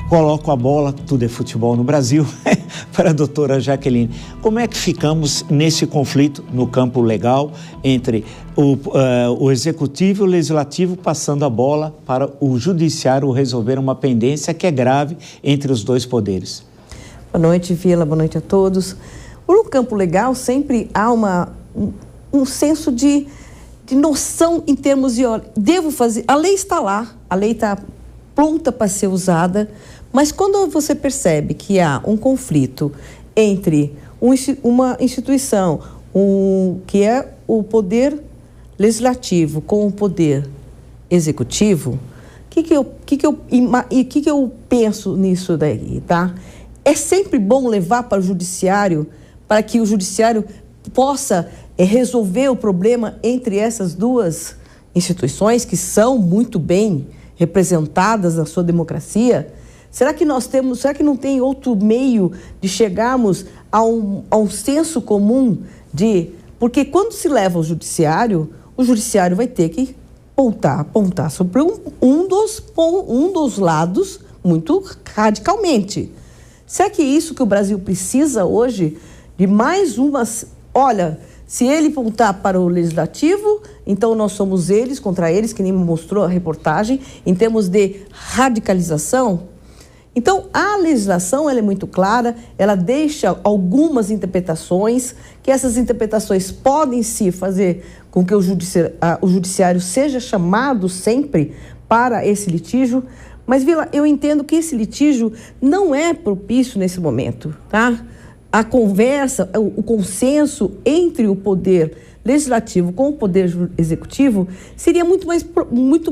Coloco a bola, tudo é futebol no Brasil, para a doutora Jaqueline. Como é que ficamos nesse conflito no campo legal entre o executivo e o legislativo passando a bola para o judiciário resolver uma pendência que é grave entre os dois poderes? Boa noite, Vila, boa noite a todos. No campo legal sempre há um senso de noção em termos de, devo fazer, a lei está lá, a lei está pronta para ser usada, mas quando você percebe que há um conflito entre uma instituição, que é o poder legislativo com o poder executivo, o que eu penso nisso daí, tá? É sempre bom levar para o judiciário, para que o judiciário possa resolver o problema entre essas duas instituições que são muito bem representadas na sua democracia. Será que não tem outro meio de chegarmos a um senso comum porque quando se leva ao judiciário, o judiciário vai ter que apontar sobre um dos lados muito radicalmente. Será que é isso que o Brasil precisa hoje? De mais umas... Olha, se ele apontar para o legislativo, então nós somos eles contra eles, que nem mostrou a reportagem, em termos de radicalização. Então, a legislação ela é muito clara, ela deixa algumas interpretações, que essas interpretações podem se fazer com que o judiciário seja chamado sempre para esse litígio. Mas, Vila, eu entendo que esse litígio não é propício nesse momento, tá? A conversa, o consenso entre o poder legislativo com o poder executivo seria muito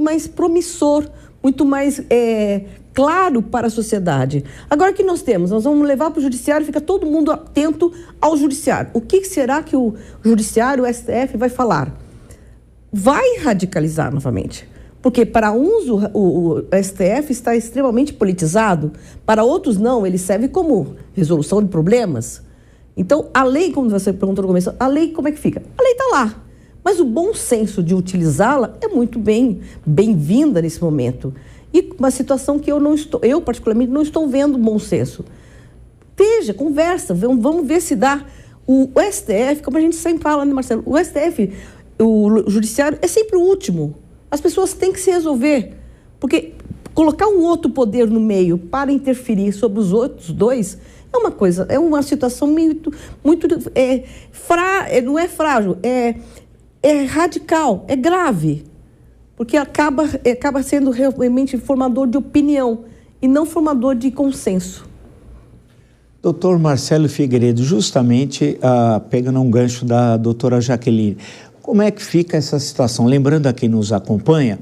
mais promissor, muito mais claro para a sociedade. Agora, o que nós temos? Nós vamos levar para o judiciário, fica todo mundo atento ao judiciário. O que será que o judiciário, o STF, vai falar? Vai radicalizar novamente. Porque para uns o STF está extremamente politizado, para outros não, ele serve como resolução de problemas. Então, a lei, como você perguntou no começo, a lei como é que fica? A lei está lá, mas o bom senso de utilizá-la é muito bem-vinda nesse momento. E uma situação que eu particularmente não estou vendo bom senso. Veja, conversa, vamos ver se dá. O STF, como a gente sempre fala, né, Marcelo? O STF, o judiciário, é sempre o último. As pessoas têm que se resolver, porque colocar um outro poder no meio para interferir sobre os outros dois é uma situação muito não é frágil, é radical, é grave, porque acaba sendo realmente formador de opinião e não formador de consenso. Doutor Marcelo Figueiredo, justamente pegando um gancho da doutora Jaqueline, como é que fica essa situação? Lembrando a quem nos acompanha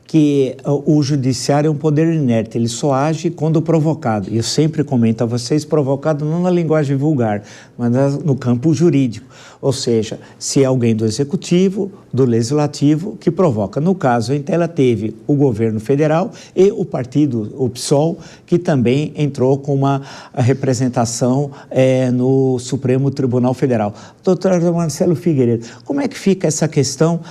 que o judiciário é um poder inerte, ele só age quando provocado. E eu sempre comento a vocês, provocado não na linguagem vulgar, mas no campo jurídico. Ou seja, se é alguém do executivo, do legislativo, que provoca. No caso, então, ela teve o governo federal e o partido, o PSOL, que também entrou com uma representação no Supremo Tribunal Federal. Doutor Marcelo Figueiredo, como é que fica essa questão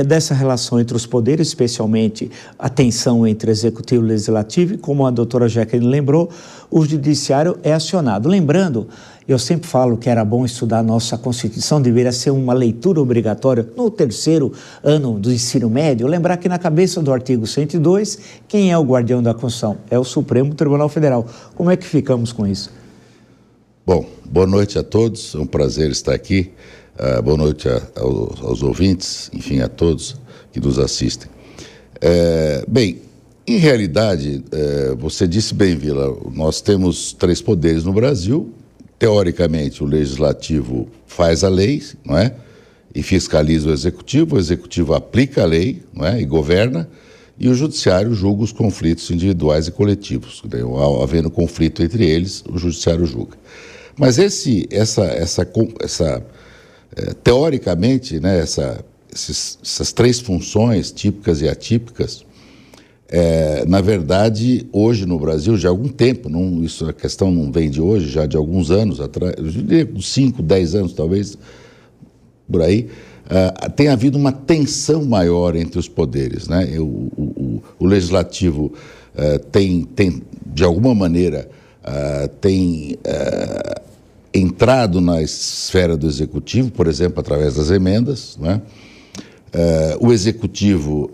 dessa relação entre os poderes, especialmente a tensão entre executivo e legislativo, e como a doutora Jaqueline lembrou, o judiciário é acionado. Lembrando, eu sempre falo que era bom estudar a nossa Constituição, deveria ser uma leitura obrigatória no terceiro ano do ensino médio, lembrar que na cabeça do artigo 102, quem é o guardião da Constituição? É o Supremo Tribunal Federal. Como é que ficamos com isso? Bom, boa noite a todos, é um prazer estar aqui. Boa noite aos ouvintes, enfim, a todos que nos assistem. Bem, em realidade, você disse bem, Vila, nós temos 3 poderes no Brasil. Teoricamente, o legislativo faz a lei, não é? E fiscaliza o executivo aplica a lei, não é? E governa, e o judiciário julga os conflitos individuais e coletivos. Havendo conflito entre eles, o judiciário julga. Mas teoricamente, né, essas 3 funções, típicas e atípicas, na verdade, hoje no Brasil, já há algum tempo, a questão não vem de hoje, já de alguns anos atrás, eu diria 5, 10 anos talvez, por aí, tem havido uma tensão maior entre os poderes, né? O legislativo tem de alguma maneira, entrado na esfera do Executivo, por exemplo, através das emendas, não é? O Executivo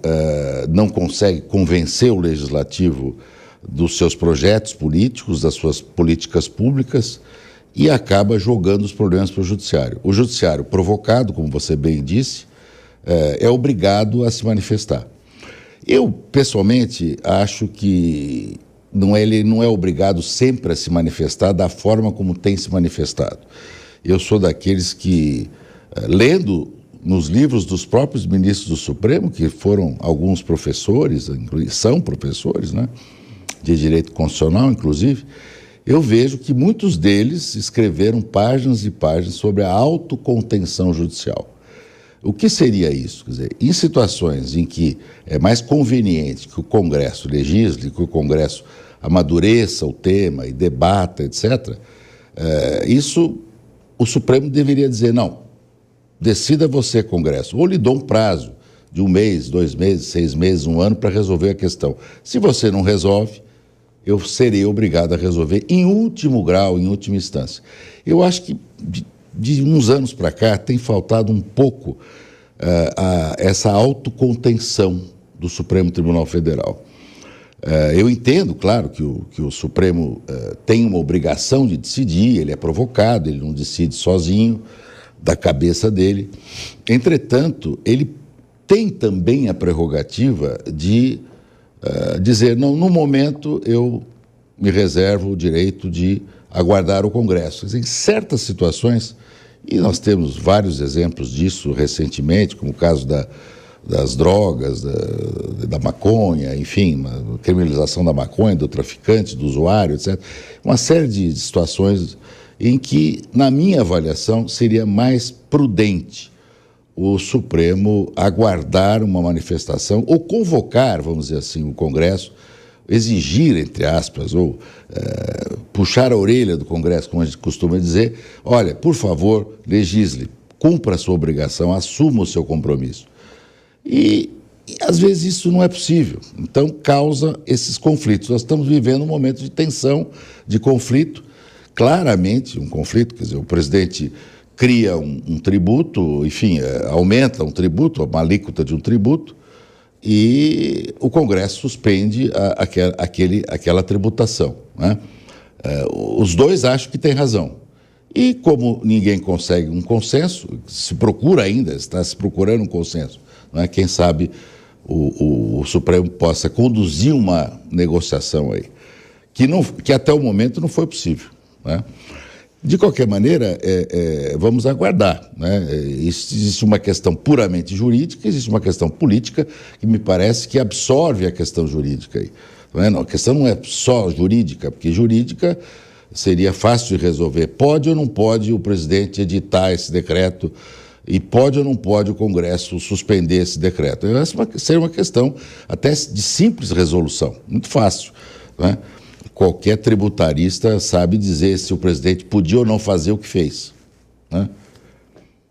não consegue convencer o Legislativo dos seus projetos políticos, das suas políticas públicas, e acaba jogando os problemas para o Judiciário. O Judiciário, provocado, como você bem disse, é obrigado a se manifestar. Eu, pessoalmente, acho que ele não é obrigado sempre a se manifestar da forma como tem se manifestado. Eu sou daqueles que, lendo nos livros dos próprios ministros do Supremo, que foram alguns professores, são professores, né, de direito constitucional, inclusive, eu vejo que muitos deles escreveram páginas e páginas sobre a autocontenção judicial. O que seria isso? Quer dizer, em situações em que é mais conveniente que o Congresso legisle, que o Congresso amadureça o tema e debata, etc., isso o Supremo deveria dizer, não, decida você, Congresso, ou lhe dou um prazo de 1 mês, 2 meses, 6 meses, 1 ano para resolver a questão. Se você não resolve, eu serei obrigado a resolver em último grau, em última instância. Eu acho que de uns anos para cá tem faltado um pouco essa autocontenção do Supremo Tribunal Federal. Eu entendo, claro, que o Supremo tem uma obrigação de decidir, ele é provocado, ele não decide sozinho, da cabeça dele. Entretanto, ele tem também a prerrogativa de dizer, não, no momento eu me reservo o direito de aguardar o Congresso. Em certas situações, e nós temos vários exemplos disso recentemente, como o caso das drogas, da maconha, enfim, a criminalização da maconha, do traficante, do usuário, etc. Uma série de situações em que, na minha avaliação, seria mais prudente o Supremo aguardar uma manifestação ou convocar, vamos dizer assim, o Congresso, exigir, entre aspas, ou puxar a orelha do Congresso, como a gente costuma dizer, olha, por favor, legisle, cumpra a sua obrigação, assuma o seu compromisso. E às vezes isso não é possível, então causa esses conflitos. Nós estamos vivendo um momento de tensão, de conflito, claramente um conflito, quer dizer, o presidente cria um tributo, enfim, aumenta um tributo, uma alíquota de um tributo, e o Congresso suspende aquela tributação, né? Os dois acham que têm razão. E como ninguém consegue um consenso, se procura ainda, está se procurando um consenso, né? Quem sabe o Supremo possa conduzir uma negociação aí, que até o momento não foi possível, né? De qualquer maneira, vamos aguardar, né? Existe uma questão puramente jurídica, existe uma questão política que me parece que absorve a questão jurídica aí. Não, a questão não é só jurídica, porque jurídica seria fácil de resolver. Pode ou não pode o presidente editar esse decreto e pode ou não pode o Congresso suspender esse decreto? Essa seria uma questão até de simples resolução, muito fácil, né? Qualquer tributarista sabe dizer se o presidente podia ou não fazer o que fez, né?